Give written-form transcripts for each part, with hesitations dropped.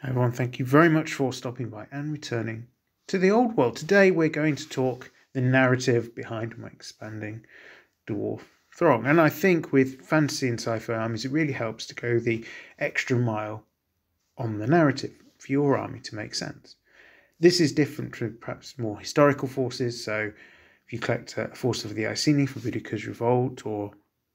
Hi everyone, thank you very much for stopping by and returning to the old world. Today we're going to talk the narrative behind my expanding dwarf throng. And I think with fantasy and sci-fi armies, it really helps to go the extra mile on the narrative for your army to make sense. This is different to perhaps more historical forces. So if you collect a force of the Iceni for Boudica's Revolt, or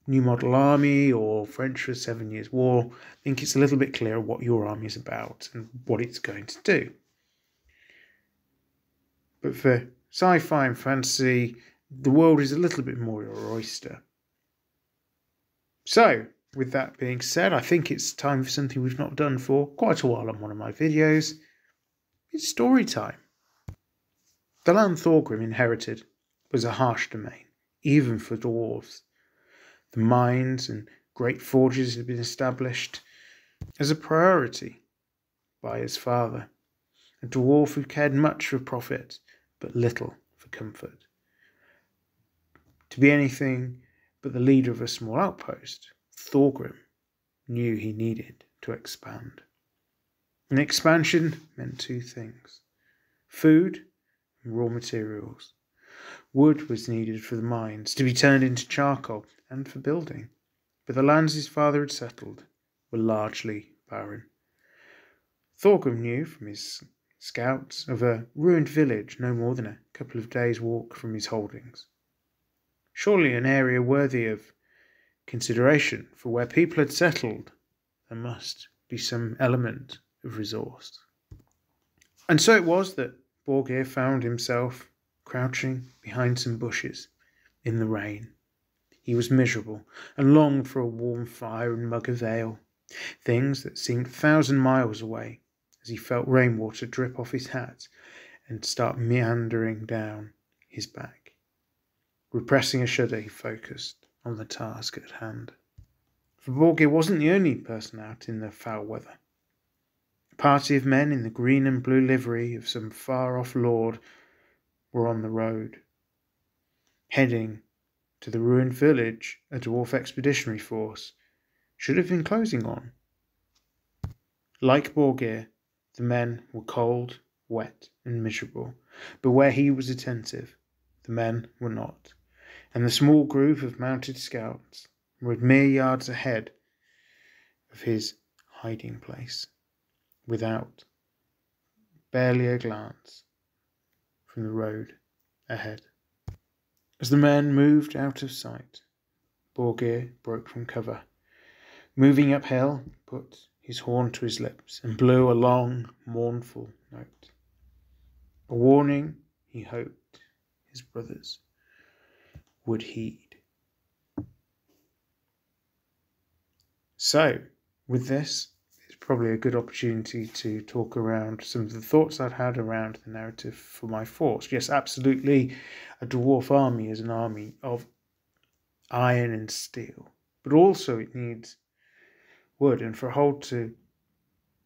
New Model Army, or French for 7 Years' War, I think it's a little bit clearer what your army is about and what it's going to do. But for sci-fi and fantasy, the world is a little bit more your oyster. So, with that being said, I think it's time for something we've not done for quite a while on one of my videos. It's story time. The land Thorgrim inherited was a harsh domain, even for dwarves. The mines and great forges had been established as a priority by his father, a dwarf who cared much for profit but little for comfort. To be anything but the leader of a small outpost, Thorgrim knew he needed to expand. And expansion meant two things: food and raw materials. Wood was needed for the mines, to be turned into charcoal, and for building, but the lands his father had settled were largely barren. Thorgrim knew from his scouts of a ruined village no more than a couple of days' walk from his holdings. Surely an area worthy of consideration, for where people had settled, there must be some element of resource. And so it was that Borgir found himself crouching behind some bushes in the rain. He was miserable and longed for a warm fire and mug of ale, things that seemed 1,000 miles away, as he felt rainwater drip off his hat and start meandering down his back. Repressing a shudder, he focused on the task at hand. For Borgir wasn't the only person out in the foul weather. A party of men in the green and blue livery of some far-off lord were on the road, heading to the ruined village a dwarf expeditionary force should have been closing on. Like Borgir, the men were cold, wet, and miserable, but where he was attentive, the men were not, and the small group of mounted scouts were mere yards ahead of his hiding place, without barely a glance from the road ahead. As the men moved out of sight, Borgir broke from cover. Moving uphill, put his horn to his lips and blew a long, mournful note. A warning he hoped his brothers would heed. So, with this, it's probably a good opportunity to talk around some of the thoughts I'd had around the narrative for my force. Yes, absolutely, a dwarf army is an army of iron and steel, but also it needs wood, and for a hold to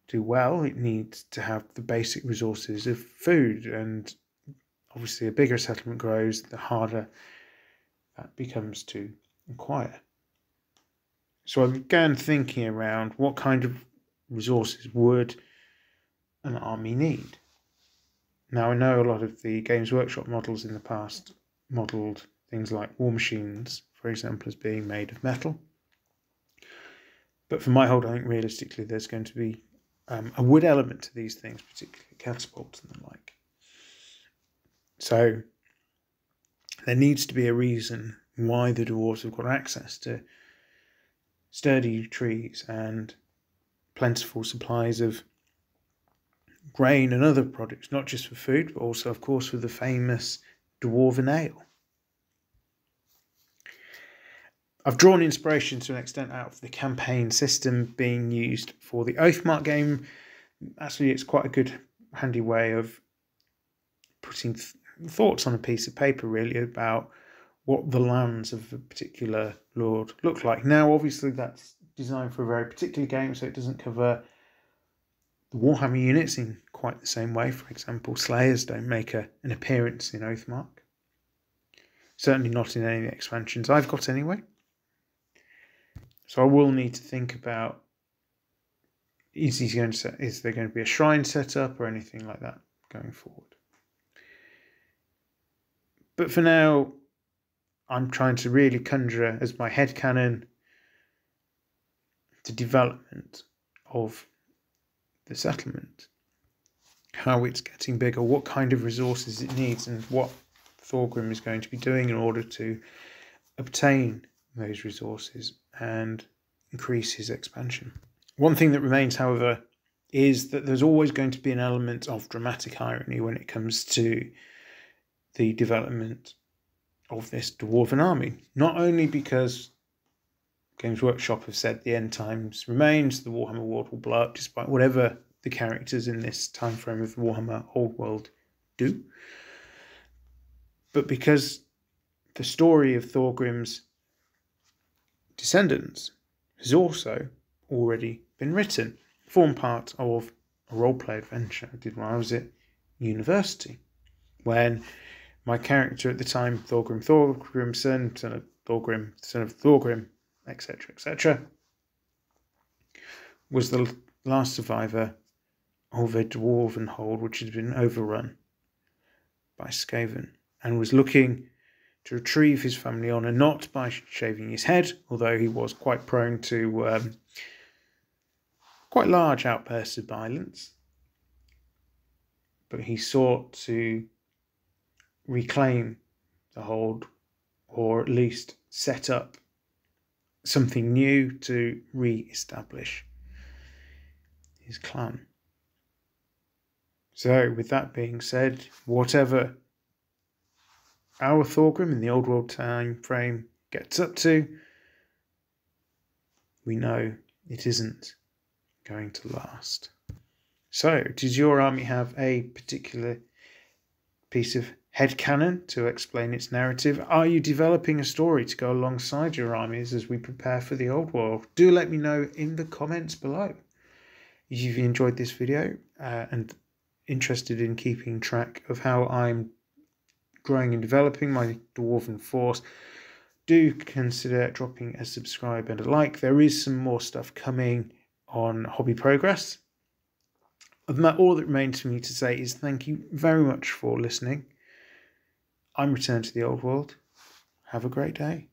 do well, it needs to have the basic resources of food, and obviously a bigger settlement grows, the harder that becomes to acquire. So I began thinking around what kind of resources would an army need. Now, I know a lot of the Games Workshop models in the past modelled things like war machines, for example, as being made of metal. But for my hold, I think realistically there's going to be a wood element to these things, particularly catapults and the like. So there needs to be a reason why the dwarves have got access to sturdy trees and plentiful supplies of grain and other products, not just for food, but also, of course, for the famous dwarven ale. I've drawn inspiration to an extent out of the campaign system being used for the Oathmark game. Actually, it's quite a good, handy way of putting thoughts on a piece of paper, really, about what the lands of a particular lord look like. Now, obviously, that's designed for a very particular game, so it doesn't cover the Warhammer units in quite the same way. For example, Slayers don't make an appearance in Oathmark. Certainly not in any of the expansions I've got anyway. So I will need to think about is there going to be a shrine set up or anything like that going forward? But for now, I'm trying to really conjure as my headcanon the development of the settlement, how it's getting bigger, what kind of resources it needs, and what Thorgrim is going to be doing in order to obtain those resources and increase his expansion. One thing that remains, however, is that there's always going to be an element of dramatic irony when it comes to the development of this Dwarven army. Not only because Games Workshop have said the end times remains, the Warhammer world will blow up despite whatever the characters in this time frame of the Warhammer Old World do, but because the story of Thorgrim's descendants has also already been written, formed part of a roleplay adventure I did when I was at university, when my character at the time, Thorgrim, son of Thorgrim, etc., was the last survivor of a dwarven hold which had been overrun by Skaven, and was looking to retrieve his family honour, not by shaving his head, although he was quite prone to quite large outbursts of violence, but he sought to reclaim the hold, or at least set up something new to re-establish his clan. So, with that being said, whatever our Thorgrim in the Old World time frame gets up to, we know it isn't going to last. So, does your army have a particular piece of headcanon to explain its narrative? Are you developing a story to go alongside your armies as we prepare for the Old World? Do let me know in the comments below. If you've enjoyed this video and interested in keeping track of how I'm growing and developing my Dwarven force, do consider dropping a subscribe and a like. There is some more stuff coming on Hobby Progress. All that remains for me to say is thank you very much for listening. I'm Return to the Old World. Have a great day.